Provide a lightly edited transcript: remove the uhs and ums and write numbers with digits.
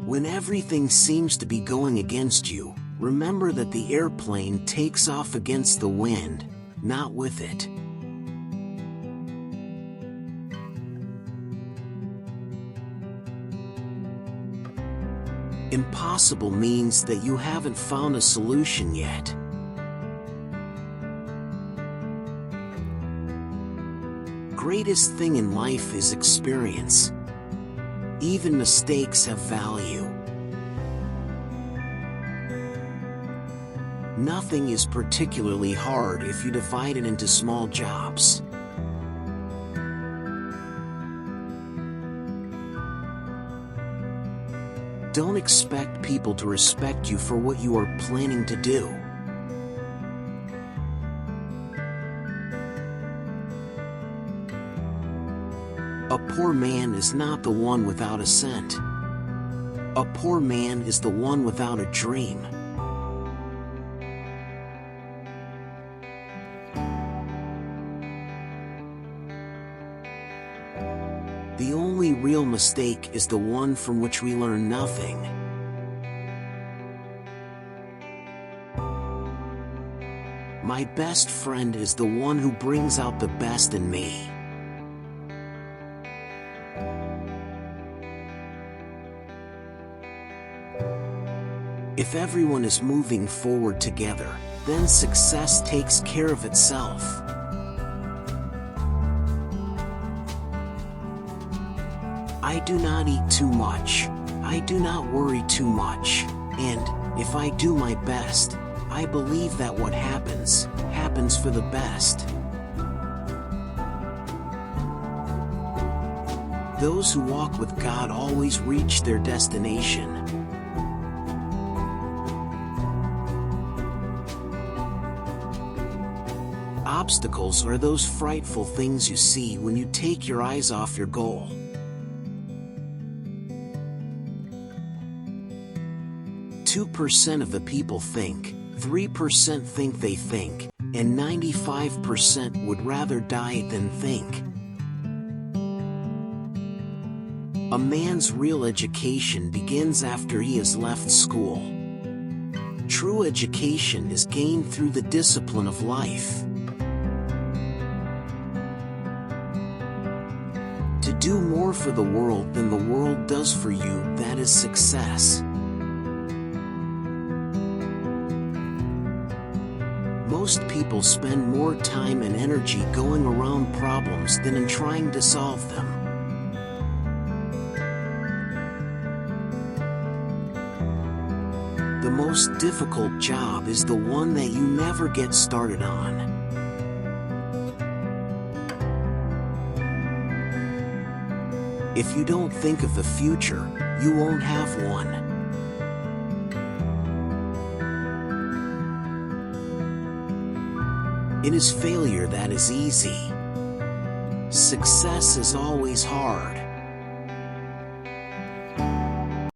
When everything seems to be going against you, remember that the airplane takes off against the wind, not with it. Impossible means that you haven't found a solution yet. Greatest thing in life is experience. Even mistakes have value. Nothing is particularly hard if you divide it into small jobs. Don't expect people to respect you for what you are planning to do. A poor man is not the one without a cent. A poor man is the one without a dream. The only real mistake is the one from which we learn nothing. My best friend is the one who brings out the best in me. If everyone is moving forward together, then success takes care of itself. I do not eat too much. I do not worry too much. And, if I do my best, I believe that what happens, happens for the best. Those who walk with God always reach their destination. Obstacles are those frightful things you see when you take your eyes off your goal. Two 2% of the people think, 3% think they think, and 95% would rather die than think. A man's real education begins after he has left school. True education is gained through the discipline of life. To do more for the world than the world does for you, that is success. Most people spend more time and energy going around problems than in trying to solve them. The most difficult job is the one that you never get started on. If you don't think of the future, you won't have one. It is failure that is easy. Success is always hard.